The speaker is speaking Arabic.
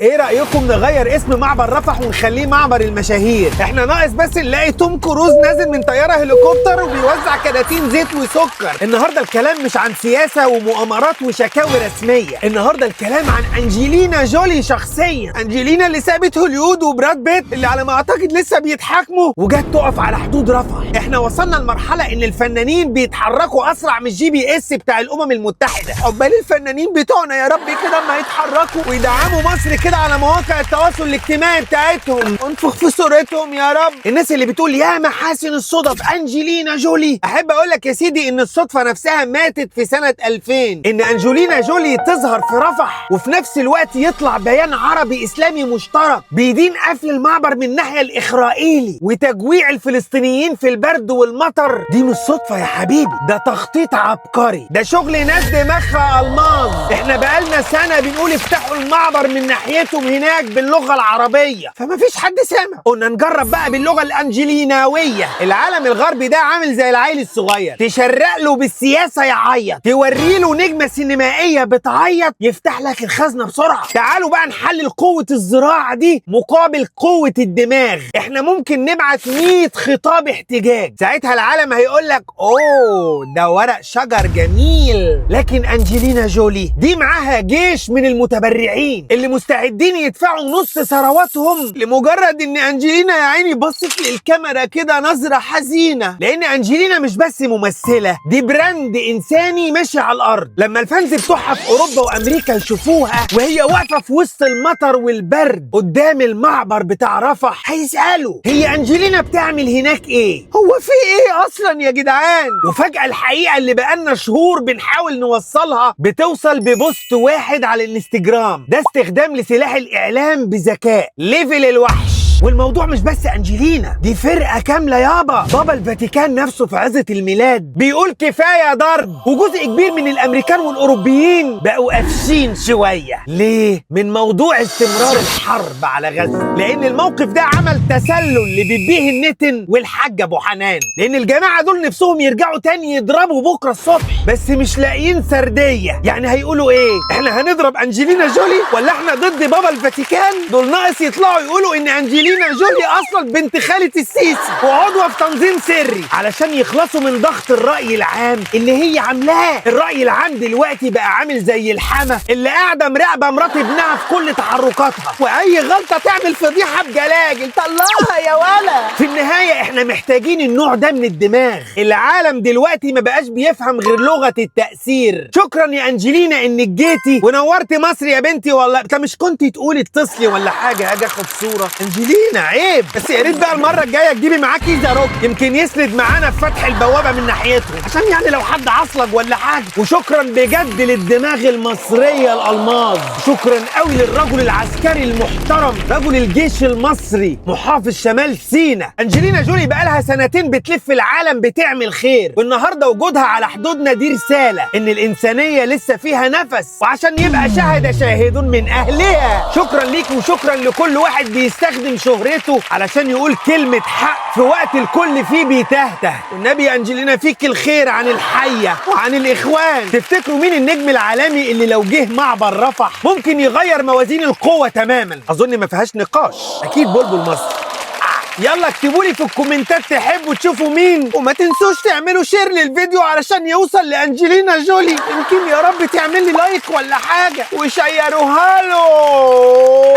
ايه رأيكم نغير اسم معبر رفح ونخليه معبر المشاهير؟ احنا ناقص بس نلاقي توم كروز نازل من طيارة هليكوبتر وبيوزع كراتين زيت وسكر. النهارده الكلام مش عن سياسة ومؤامرات وشكاوي رسمية، النهارده الكلام عن أنجلينا جولي شخصيا. أنجلينا اللي سابت هوليود وبراد بيت اللي على ما اعتقد لسه بيتحاكموا وجت تقف على حدود رفح. احنا وصلنا لمرحلة ان الفنانين بيتحركوا اسرع من الGPS بتاع الامم المتحدة. عقبال الفنانين بتوعنا يا رب كده اما يتحركوا ويدعموا مصر كده على مواقع التواصل الاجتماعي بتاعتهم، انفخ في صورتهم يا رب. الناس اللي بتقول يا محاسن الصدف أنجلينا جولي، احب اقول لك يا سيدي ان الصدفة نفسها ماتت في سنة 2000 ان أنجلينا جولي تظهر في رفح وفي نفس الوقت يطلع بيان عربي اسلامي مشترك بيدين قفل المعبر من الناحية الإسرائيلي وتجويع الفلسطينيين في البرد والمطر. دي مش صدفة يا حبيبي، ده تخطيط عبقري، ده شغل ناس دماغها ألماظ. احنا بقالنا سنة بنقول افتحوا المعبر من ناحيتهم هناك باللغة العربية فما فيش حد سامع. قلنا نجرب بقى باللغة الأنجليناوية. العالم الغربي ده عامل زي العيل الصغير، تشرق له بالسياسة يعيط، توري له نجمة سينمائية بتعيط يفتح لك الخزنة بسرعة. تعالوا بقى نحلل قوة الزراعة دي مقابل قوة الدماغ. احنا ممكن نبعت 100 خطاب احتجاج، ساعتها العالم هيقول لك اوه ده ورق شجر جميل. لكن أنجلينا جولي دي معاها جيش من المتبرعين اللي مستعدين يدفعوا نص ثرواتهم لمجرد ان أنجلينا يا عيني بصت للكاميرا كده نظرة حزينة. لان أنجلينا مش بس ممثلة، دي براند انساني ماشي على الارض. لما الفانز بتوعها في اوروبا وامريكا يشوفوها وهي واقفة في وسط المطر والبرد قدام المعبر بتاع رفح هيسألوا هي أنجلينا بتعمل هناك ايه؟ هو في ايه اصلا يا جدعان؟ وفجأة الحقيقة اللي بقالنا شهور بنحاول نوصلها بتوصل ببوست واحد على الانستجرام. ده استخدام لسلاح الإعلام بذكاء ليفل الوحش. والموضوع مش بس أنجلينا، دي فرقة كاملة يابا. بابا الفاتيكان نفسه في عزة الميلاد بيقول كفاية ضرب، وجزء كبير من الأمريكان والأوروبيين بقوا قافشين شوية. ليه؟ من موضوع استمرار الحرب على غزة، لأن الموقف ده عمل تسلل لبيبيه النتن والحاج أبو حنان، لأن الجماعة دول نفسهم يرجعوا تاني يضربوا بكرة الصبح بس مش لاقيين سردية. يعني هيقولوا إيه؟ إحنا هنضرب أنجلينا جولي ولا إحنا ضد بابا الفاتيكان؟ دول ناقص يطلعوا يقولوا إن أنجلينا جولي اصلا بنت خالة السيسي وعضوة في تنظيم سري علشان يخلصوا من ضغط الرأي العام اللي هي عاملاه. الرأي العام دلوقتي بقى عامل زي الحما اللي قاعدة مراقبة مرات ابنها في كل تحركاتها، واي غلطة تعمل فضيحة بجلاجل طلعها يا ولا. في النهاية احنا محتاجين النوع ده من الدماغ. العالم دلوقتي ما بقاش بيفهم غير لغة التأثير. شكرا يا أنجلينا انك جيتي ونورتي مصر يا بنتي والله. انت مش كنتي تقولي اتصلي ولا حاجة اجي اخد صورة؟ أنجلينا عيب، بس يا ريت بقى المره الجايه تجيبي معاكي زاروك يمكن يسند معانا في فتح البوابه من ناحيتهم عشان يعني لو حد عصلك ولا حاجه. وشكرا بجد للدماغ المصريه الالماظ. شكرا قوي للرجل العسكري المحترم رجل الجيش المصري محافظ شمال سيناء. أنجلينا جولي بقى لها سنتين بتلف العالم بتعمل خير، والنهارده وجودها على حدودنا دي رساله ان الانسانيه لسه فيها نفس، وعشان يبقى شهد شاهد من اهلها. شكرا ليك وشكرا لكل واحد بيستخدم شهرته علشان يقول كلمة حق في وقت الكل فيه بيتهته. والنبي يا أنجلينا فيك الخير عن الحية وعن الإخوان. تفتكروا مين النجم العالمي اللي لو جه معبر رفح ممكن يغير موازين القوة تماما؟ أظن ما فيهاش نقاش، أكيد بلبل مصر. يلا اكتبوا لي في الكومنتات تحبوا تشوفوا مين، وما تنسوش تعملوا شير للفيديو علشان يوصل لأنجلينا جولي. يمكن يا رب تعمل لي لايك ولا حاجة وشيروها له.